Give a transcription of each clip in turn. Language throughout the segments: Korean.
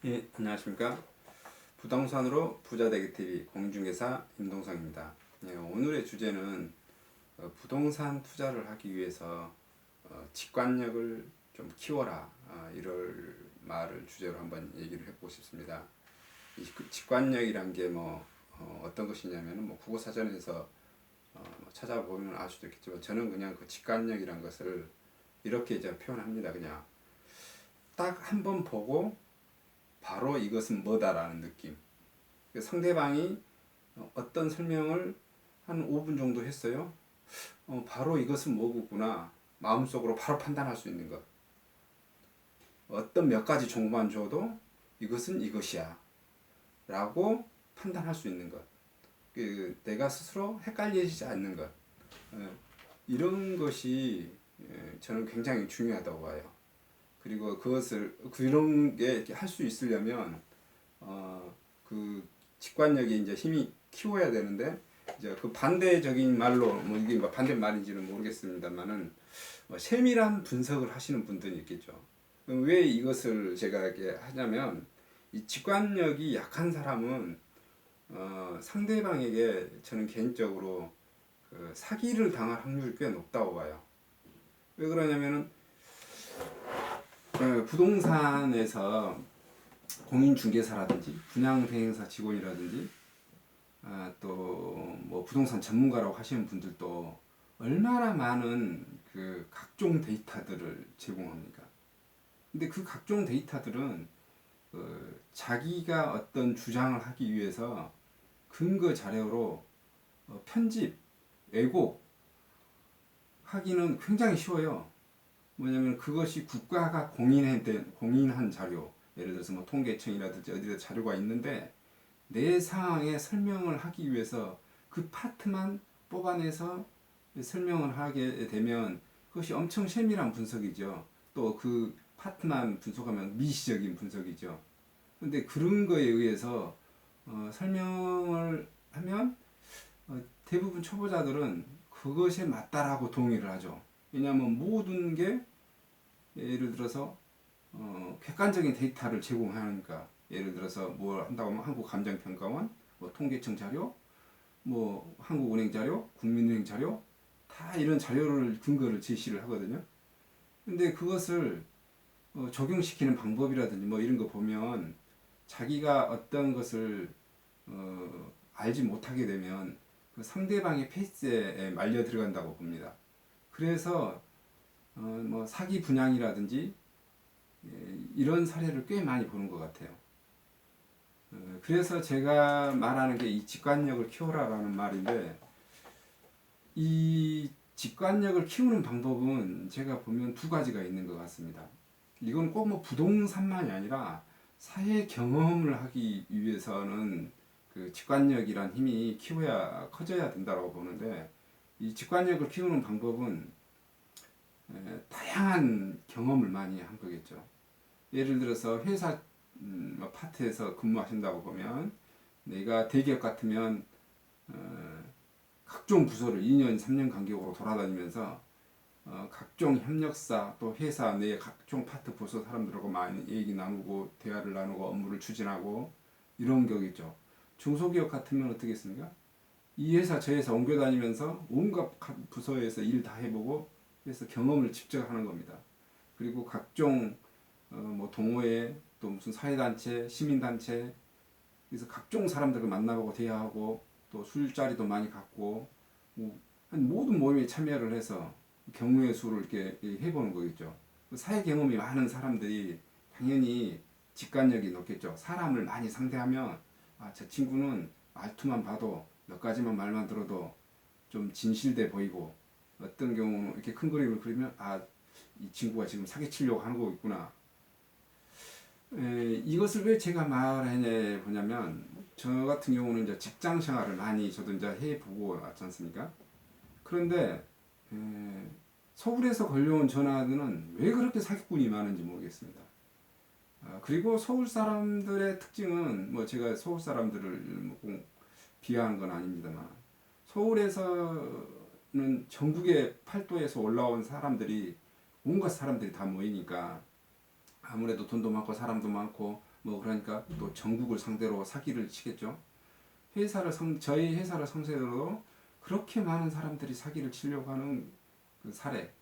예, 안녕하십니까. 부동산으로 부자되기 TV 공중개사 임동성입니다. 예, 오늘의 주제는 부동산 투자를 하기 위해서 직관력을 좀 키워라, 이럴 말을 주제로 한번 얘기를 해보고 싶습니다. 이 직관력이란 게 어떤 것이냐면은 국어사전에서 찾아보면 알 수도 있겠지만, 저는 그냥 그 직관력이란 것을 이렇게 이제 표현합니다. 그냥 딱 한 번 보고 바로 이것은 뭐다라는 느낌. 상대방이 어떤 설명을 한 5분 정도 했어요. 바로 이것은 뭐구나. 마음속으로 바로 판단할 수 있는 것. 어떤 몇 가지 정보만 줘도 이것은 이것이야 라고 판단할 수 있는 것. 내가 스스로 헷갈리지 않는 것. 이런 것이 저는 굉장히 중요하다고 봐요. 그리고 그런 게 할 수 있으려면 그 직관력이 이제 힘이 키워야 되는데, 이제 그 반대적인 말로 이게 반대 말인지는 모르겠습니다만은 세밀한 분석을 하시는 분들이 있겠죠. 왜 이것을 제가 이렇게 하냐면, 이 직관력이 약한 사람은 상대방에게 저는 개인적으로 그 사기를 당할 확률이 꽤 높다고 봐요. 왜 그러냐면은 부동산에서 공인중개사라든지 분양대행사 직원이라든지 또 뭐 부동산 전문가라고 하시는 분들도 얼마나 많은 그 각종 데이터들을 제공합니까? 근데 그 각종 데이터들은 자기가 어떤 주장을 하기 위해서 근거 자료로 편집, 왜곡 하기는 굉장히 쉬워요. 뭐냐면 그것이 국가가 공인한 자료, 예를 들어서 뭐 통계청이라든지 어디에 자료가 있는데, 내 상황에 설명을 하기 위해서 그 파트만 뽑아내서 설명을 하게 되면 그것이 엄청 세밀한 분석이죠. 또 그 파트만 분석하면 미시적인 분석이죠. 근데 그런 거에 의해서 설명을 하면 대부분 초보자들은 그것에 맞다라고 동의를 하죠. 왜냐하면 모든 게 예를 들어서 객관적인 데이터를 제공하니까, 예를 들어서 뭘 한다고 하면 한국감정평가원, 뭐 통계청 자료, 뭐 한국은행 자료, 국민은행 자료, 다 이런 자료를 근거를 제시를 하거든요. 근데 그것을 적용시키는 방법이라든지 뭐 이런 거 보면, 자기가 어떤 것을 알지 못하게 되면 그 상대방의 페이스에 말려 들어간다고 봅니다. 그래서 뭐 사기 분양이라든지 이런 사례를 꽤 많이 보는 것 같아요. 그래서 제가 말하는 게 이 직관력을 키워라라는 말인데, 이 직관력을 키우는 방법은 제가 보면 두 가지가 있는 것 같습니다. 이건 꼭 뭐 부동산만이 아니라 사회 경험을 하기 위해서는 그 직관력이란 힘이 커져야 된다고 보는데, 이 직관력을 키우는 방법은 다양한 경험을 많이 한 거겠죠. 예를 들어서 회사 파트에서 근무하신다고 보면, 내가 대기업 같으면 각종 부서를 2년, 3년 간격으로 돌아다니면서 각종 협력사 또 회사 내 각종 파트 부서 사람들하고 많이 얘기 나누고 대화를 나누고 업무를 추진하고 이런 격이죠. 중소기업 같으면 어떻겠습니까? 이 회사 저 회사 옮겨 다니면서 온갖 부서에서 일 다 해보고, 그래서 경험을 직접 하는 겁니다. 그리고 각종 뭐 동호회, 또 무슨 사회단체, 시민단체, 그래서 각종 사람들을 만나보고 대화하고 또 술자리도 많이 갖고 한 모든 모임에 참여를 해서 경우의 수를 이렇게 해보는 거겠죠. 사회 경험이 많은 사람들이 당연히 직관력이 높겠죠. 사람을 많이 상대하면 저 친구는 말투만 봐도 몇 가지만 말만 들어도 좀 진실돼 보이고, 어떤 경우 이렇게 큰 그림을 그리면 이 친구가 지금 사기치려고 하는 거 있구나. 이것을 왜 제가 말해 보냐면, 저 같은 경우는 이제 직장 생활을 많이 저도 이제 해보고 왔지 않습니까? 그런데 에, 서울에서 걸려온 전화는 왜 그렇게 사기꾼이 많은지 모르겠습니다. 그리고 서울 사람들의 특징은, 뭐 제가 서울 사람들을 뭐 비하하는 건 아닙니다만, 서울에서는 전국의 팔도에서 올라온 사람들이, 온갖 사람들이 다 모이니까 아무래도 돈도 많고 사람도 많고 뭐 그러니까 또 전국을 상대로 사기를 치겠죠. 저희 회사를 상대로 그렇게 많은 사람들이 사기를 치려고 하는 그 사례.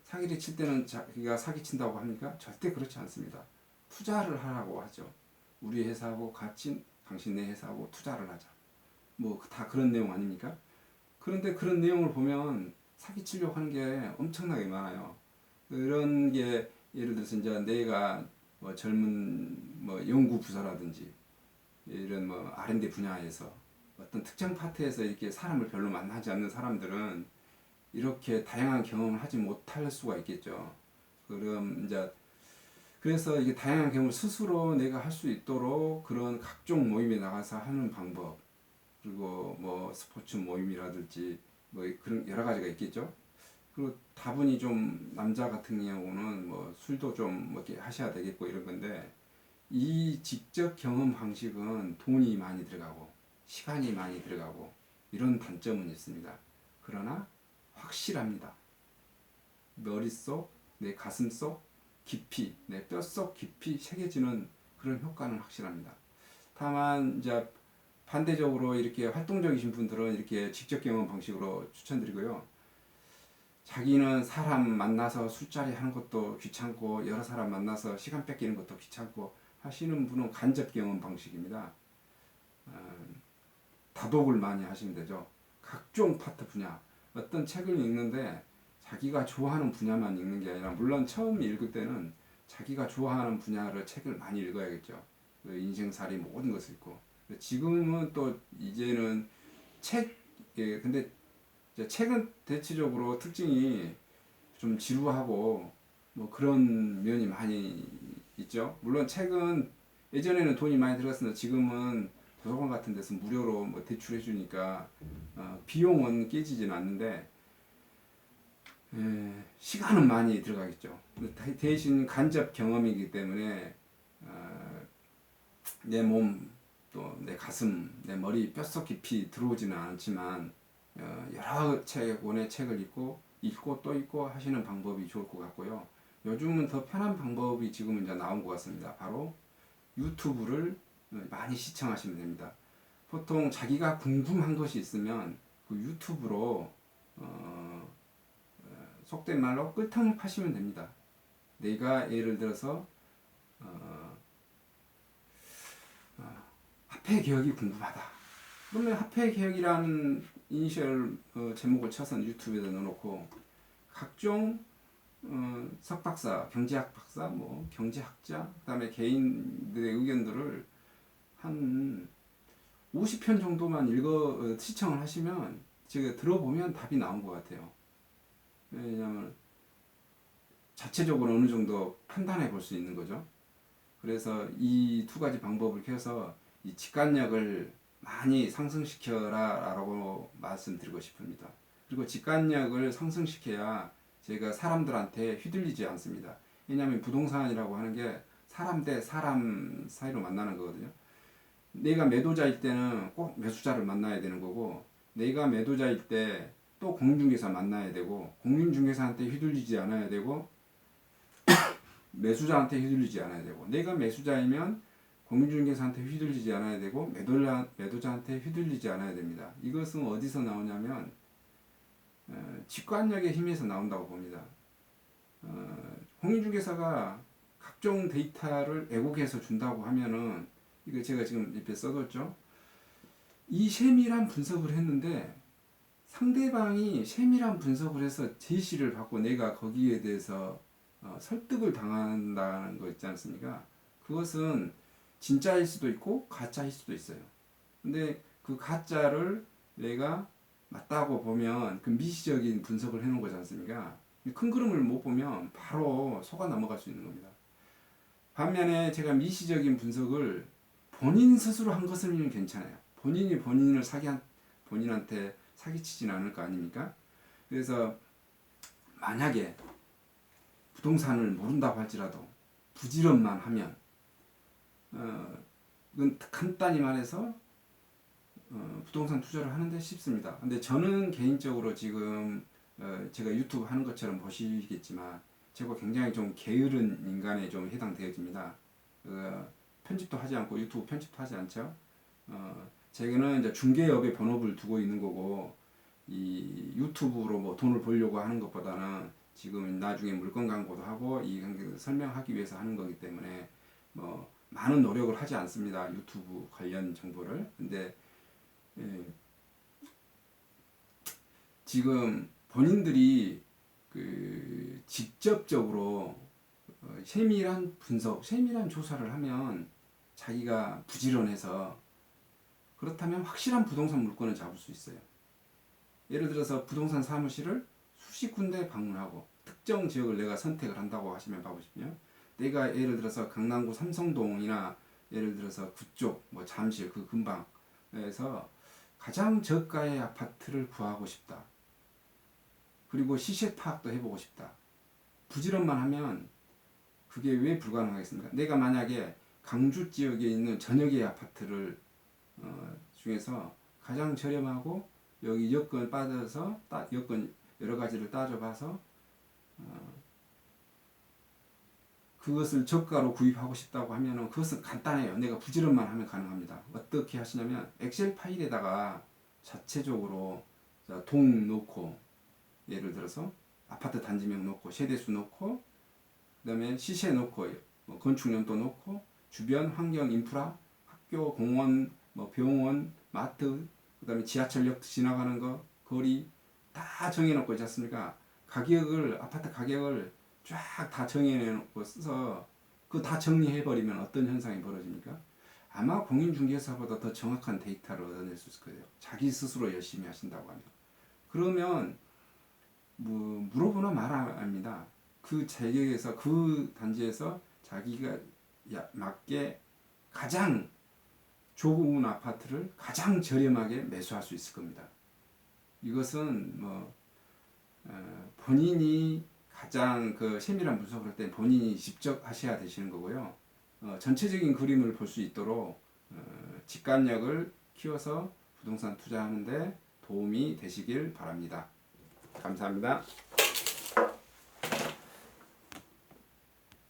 사기를 칠 때는 자기가 사기 친다고 합니까? 절대 그렇지 않습니다. 투자를 하라고 하죠. 우리 회사하고 같이 당신네 회사하고 투자를 하자. 뭐 다 그런 내용 아닙니까? 그런데 그런 내용을 보면 사기치려고 하는 게 엄청나게 많아요. 그런 게 예를 들어서 이제 내가 뭐 젊은 뭐 연구 부서라든지 이런 뭐 R&D 분야에서 어떤 특정 파트에서 이렇게 사람을 별로 만나지 않는 사람들은 이렇게 다양한 경험을 하지 못할 수가 있겠죠. 그럼 이제 그래서 이게 다양한 경험을 스스로 내가 할 수 있도록 그런 각종 모임에 나가서 하는 방법, 그리고 뭐 스포츠 모임이라든지 뭐 그런 여러 가지가 있겠죠. 그리고 다분히 좀 남자 같은 경우는 뭐 술도 좀뭐 이렇게 하셔야 되겠고 이런 건데, 이 직접 경험 방식은 돈이 많이 들어가고 시간이 많이 들어가고 이런 단점은 있습니다. 그러나 확실합니다. 머릿속, 내 가슴속 깊이, 내 뼛속 깊이 새겨지는 그런 효과는 확실합니다. 다만 이제 반대적으로 이렇게 활동적이신 분들은 이렇게 직접 경험 방식으로 추천드리고요. 자기는 사람 만나서 술자리 하는 것도 귀찮고 여러 사람 만나서 시간 뺏기는 것도 귀찮고 하시는 분은 간접 경험 방식입니다. 다독을 많이 하시면 되죠. 각종 파트 분야, 어떤 책을 읽는데 자기가 좋아하는 분야만 읽는 게 아니라, 물론 처음 읽을 때는 자기가 좋아하는 분야를 책을 많이 읽어야겠죠. 인생살이 모든 것을 읽고. 지금은 또 이제는 책, 예, 근데 책은 대체적으로 특징이 좀 지루하고 뭐 그런 면이 많이 있죠. 물론 책은 예전에는 돈이 많이 들었으나 지금은 도서관 같은 데서 무료로 뭐 대출해 주니까 비용은 깨지진 않는데 시간은 많이 들어가겠죠. 대신 간접 경험이기 때문에 내 몸, 또 내 가슴, 내 머리 뼛속 깊이 들어오지는 않지만 여러 권의 책을 읽고 또 읽고 하시는 방법이 좋을 것 같고요. 요즘은 더 편한 방법이 지금 이제 나온 것 같습니다. 바로 유튜브를 많이 시청하시면 됩니다. 보통 자기가 궁금한 것이 있으면 그 유튜브로 속된 말로 끌탕을 파시면 됩니다. 내가 예를 들어서 화폐 개혁이 궁금하다. 그러면 화폐 개혁이라는 이니셜 제목을 쳐서 유튜브에다 넣어놓고 각종 석박사, 경제학 박사, 뭐 경제학자, 그다음에 개인들의 의견들을 한 50편 정도만 시청을 하시면 제가 들어보면 답이 나온 것 같아요. 왜냐하면 자체적으로 어느 정도 판단해 볼 수 있는 거죠. 그래서 이 두 가지 방법을 켜서 이 직관력을 많이 상승시켜라라고 말씀드리고 싶습니다. 그리고 직관력을 상승시켜야 제가 사람들한테 휘둘리지 않습니다. 왜냐하면 부동산이라고 하는 게 사람 대 사람 사이로 만나는 거거든요. 내가 매도자일 때는 꼭 매수자를 만나야 되는 거고, 내가 매도자일 때 또 공인중개사 만나야 되고, 공인중개사한테 휘둘리지 않아야 되고, 매수자한테 휘둘리지 않아야 되고, 내가 매수자이면 공인중개사한테 휘둘리지 않아야 되고, 매도자한테 휘둘리지 않아야 됩니다. 이것은 어디서 나오냐면 직관력의 힘에서 나온다고 봅니다. 공인중개사가 각종 데이터를 애국해서 준다고 하면은, 이거 제가 지금 옆에 써뒀죠. 이 세밀한 분석을 했는데 상대방이 세밀한 분석을 해서 제시를 받고 내가 거기에 대해서 설득을 당한다는 거 있지 않습니까? 그것은 진짜일 수도 있고 가짜일 수도 있어요. 근데 그 가짜를 내가 맞다고 보면 그 미시적인 분석을 해놓은 거지 않습니까? 큰 그림을 못 보면 바로 속아 넘어갈 수 있는 겁니다. 반면에 제가 미시적인 분석을 본인 스스로 한 것은 괜찮아요. 본인이 본인한테 사기치진 않을 거 아닙니까? 그래서 만약에 부동산을 모른다고 할지라도 부지런만 하면 이건 간단히 말해서 부동산 투자를 하는데 쉽습니다. 근데 저는 개인적으로 지금 제가 유튜브 하는 것처럼 보시겠지만 제가 굉장히 좀 게으른 인간에 좀 해당되어집니다. 편집도 하지 않고 유튜브 편집도 하지 않죠. 제게는 이제 중개업에 본업을 두고 있는 거고 이 유튜브로 뭐 돈을 벌려고 하는 것보다는 지금 나중에 물건 광고도 하고 이 관계를 설명하기 위해서 하는 거기 때문에 뭐 많은 노력을 하지 않습니다. 유튜브 관련 정보를. 근데 예, 지금 본인들이 그 직접적으로 세밀한 분석, 세밀한 조사를 하면 자기가 부지런해서 그렇다면 확실한 부동산 물건을 잡을 수 있어요. 예를 들어서 부동산 사무실을 수십 군데 방문하고 특정 지역을 내가 선택을 한다고 하시면 봐보시면 내가 예를 들어서 강남구 삼성동이나 예를 들어서 그쪽 뭐 잠실 그 근방에서 가장 저가의 아파트를 구하고 싶다. 그리고 시세 파악도 해보고 싶다. 부지런만 하면 그게 왜 불가능하겠습니까? 내가 만약에 강주 지역에 있는 전역의 아파트를 중에서 가장 저렴하고 여기 여건 빠져서 여건 여러 가지를 따져봐서 그것을 저가로 구입하고 싶다고 하면은 그것은 간단해요. 내가 부지런만 하면 가능합니다. 어떻게 하시냐면 엑셀 파일에다가 자체적으로 동 놓고 예를 들어서 아파트 단지명 놓고 세대수 놓고 그다음에 시세 놓고 뭐 건축연도 놓고 주변 환경 인프라 학교 공원 뭐 병원 마트 그다음에 지하철역 지나가는 거 거리 다 정해놓고 있지 않습니까? 가격을 아파트 가격을 쫙 다 정해놓고 써서 그거 다 정리해버리면 어떤 현상이 벌어집니까? 아마 공인중개사보다 더 정확한 데이터를 얻어낼 수 있을 거예요. 자기 스스로 열심히 하신다고 하면. 그러면 뭐 물어보나 말합니다. 그 지역에서 그 단지에서 자기가 맞게 가장 좋은 아파트를 가장 저렴하게 매수할 수 있을 겁니다. 이것은 뭐 본인이 가장 그 세밀한 분석을 할 때 본인이 직접 하셔야 되시는 거고요. 전체적인 그림을 볼 수 있도록 직관력을 키워서 부동산 투자하는데 도움이 되시길 바랍니다. 감사합니다.